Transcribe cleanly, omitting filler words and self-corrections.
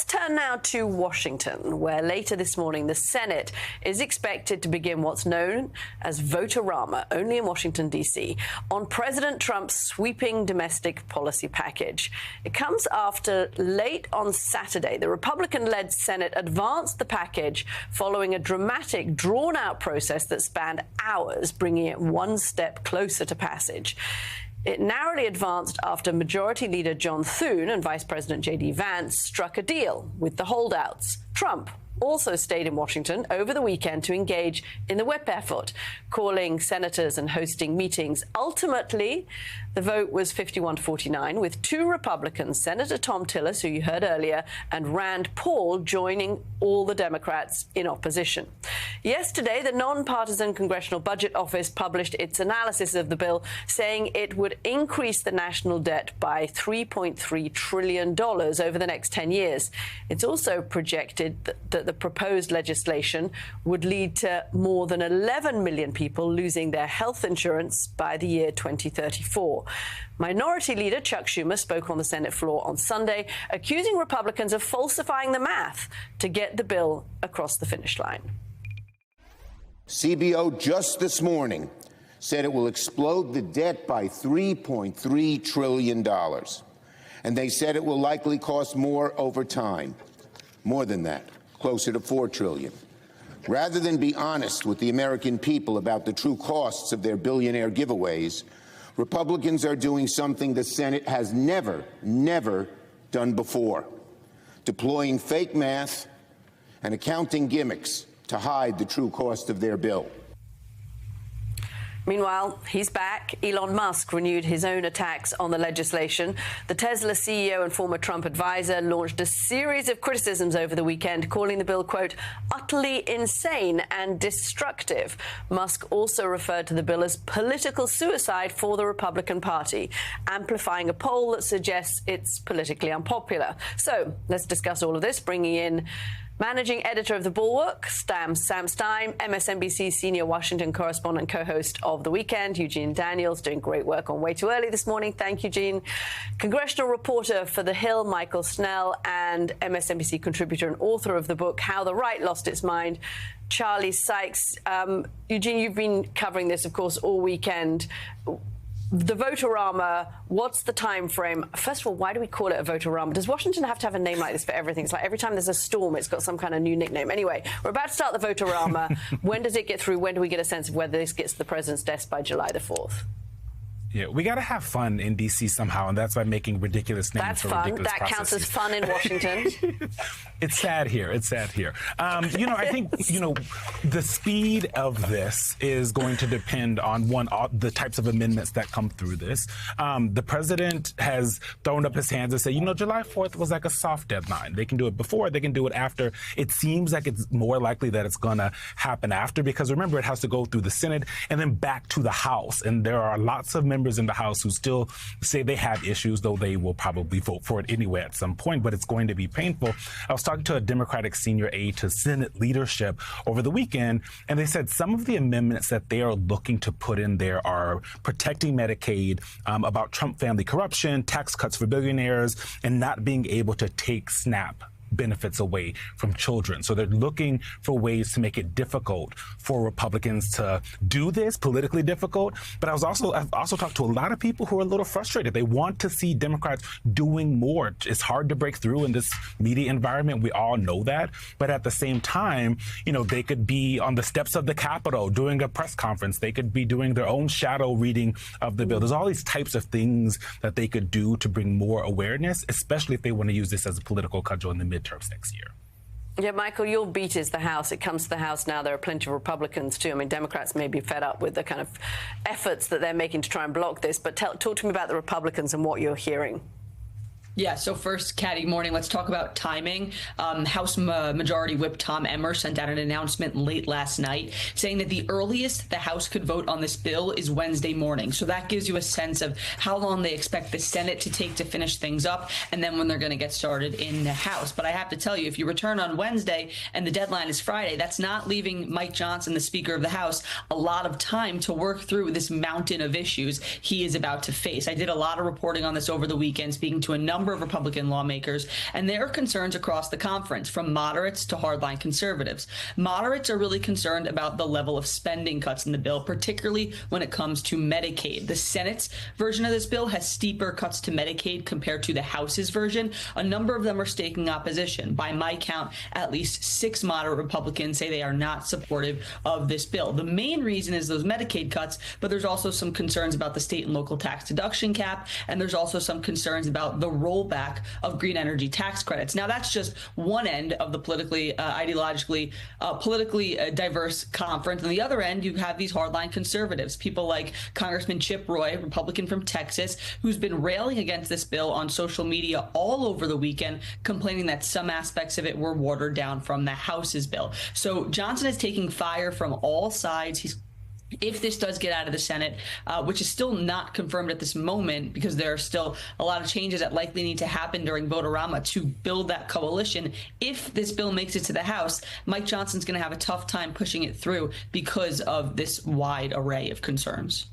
Let's turn now to Washington, where later this morning the Senate is expected to begin what's known as vote-a-rama, only in Washington, D.C., on President Trump's sweeping domestic policy package. It comes after late on Saturday, the Republican-led Senate advanced the package following a dramatic, drawn-out process that spanned hours, bringing it one step closer to passage. It narrowly advanced after Majority Leader John Thune and Vice President J.D. Vance struck a deal with the holdouts. Trump also stayed in Washington over the weekend to engage in the whip effort, calling senators and hosting meetings. Ultimately, the vote was 51-49, with two Republicans, Senator Thom Tillis, who you heard earlier, and Rand Paul joining all the Democrats in opposition. Yesterday, the nonpartisan Congressional Budget Office published its analysis of the bill, saying it would increase the national debt by $3.3 trillion over the next 10 years. It's also projected that the proposed legislation would lead to more than 11 million people losing their health insurance by the year 2034. Minority Leader Chuck Schumer spoke on the Senate floor on Sunday, accusing Republicans of falsifying the math to get the bill across the finish line. CBO just this morning said it will explode the debt by $3.3 trillion. And they said it will likely cost more over time. More than that, closer to $4 trillion. Rather than be honest with the American people about the true costs of their billionaire giveaways, Republicans are doing something the Senate has never done before, deploying fake math and accounting gimmicks to hide the true cost of their bill. Meanwhile, he's back. Elon Musk renewed his own attacks on the legislation. The Tesla CEO and former Trump advisor launched a series of criticisms over the weekend, calling the bill, quote, utterly insane and destructive. Musk also referred to the bill as political suicide for the Republican Party, amplifying a poll that suggests it's politically unpopular. So let's discuss all of this, bringing in managing editor of The Bulwark, Sam Stein, MSNBC senior Washington correspondent, co-host of The Weekend, Eugene Daniels, doing great work on Way Too Early this morning. Thank you, Eugene. Congressional reporter for The Hill, Michael Snell, and MSNBC contributor and author of the book, How the Right Lost Its Mind, Charlie Sykes. Eugene, you've been covering this, of course, all weekend. The vote-a-rama, what's the time frame? First of all, why do we call it a vote-a-rama? Does Washington have to have a name like this for everything? It's like every time there's a storm, it's got some kind of new nickname. Anyway, we're about to start the vote-a-rama. When does it get through? When do we get a sense of whether this gets to the president's desk by July the 4th? Yeah, we got to have fun in D.C. somehow, and that's by making ridiculous names that's for fun. ridiculous That processes. counts as fun in Washington. It's sad here. It's sad here. I think, the speed of this is going to depend on, the types of amendments that come through this. The president has thrown up his hands and said, July 4th was like a soft deadline. They can do it before, they can do it after. It seems like it's more likely that it's going to happen after, because remember, it has to go through the Senate and then back to the House. And there are lots of members in the House who still say they have issues, though they will probably vote for it anyway at some point, but it's going to be painful. I was talking to a Democratic senior aide to Senate leadership over the weekend, and they said some of the amendments that they are looking to put in there are protecting Medicaid, about Trump family corruption, tax cuts for billionaires, and not being able to take SNAP benefits away from children. So they're looking for ways to make it difficult for Republicans to do this, politically difficult. But I've also talked to a lot of people who are a little frustrated. They want to see Democrats doing more. It's hard to break through in this media environment. We all know that. But at the same time, they could be on the steps of the Capitol doing a press conference. They could be doing their own shadow reading of the bill. There's all these types of things that they could do to bring more awareness, especially if they want to use this as a political cudgel in the midterms next year. Yeah, Michael, your beat is the House. It comes to the House now. There are plenty of Republicans, too. I mean, Democrats may be fed up with the kind of efforts that they're making to try and block this. But talk to me about the Republicans and what you're hearing. Yeah, so first, Caddy, morning, let's talk about timing. House Majority Whip Tom Emmer sent out an announcement late last night saying that the earliest the House could vote on this bill is Wednesday morning. So that gives you a sense of how long they expect the Senate to take to finish things up and then when they're going to get started in the House. But I have to tell you, if you return on Wednesday and the deadline is Friday, that's not leaving Mike Johnson, the Speaker of the House, a lot of time to work through this mountain of issues he is about to face. I did a lot of reporting on this over the weekend, speaking to a number number of Republican lawmakers, and there are concerns across the conference, from moderates to hardline conservatives. Moderates are really concerned about the level of spending cuts in the bill, particularly when it comes to Medicaid. The Senate's version of this bill has steeper cuts to Medicaid compared to the House's version. A number of them are staking opposition. By my count, at least 6 moderate Republicans say they are not supportive of this bill. The main reason is those Medicaid cuts, but there's also some concerns about the state and local tax deduction cap, and there's also some concerns about the rollback of green energy tax credits. Now, that's just one end of the politically, ideologically, politically diverse conference. On the other end, you have these hardline conservatives, people like Congressman Chip Roy, Republican from Texas, who's been railing against this bill on social media all over the weekend, complaining that some aspects of it were watered down from the House's bill. So Johnson is taking fire from all sides. If this does get out of the Senate, which is still not confirmed at this moment because there are still a lot of changes that likely need to happen during Vote-A-Rama to build that coalition. If this bill makes it to the House, Mike Johnson's going to have a tough time pushing it through because of this wide array of concerns.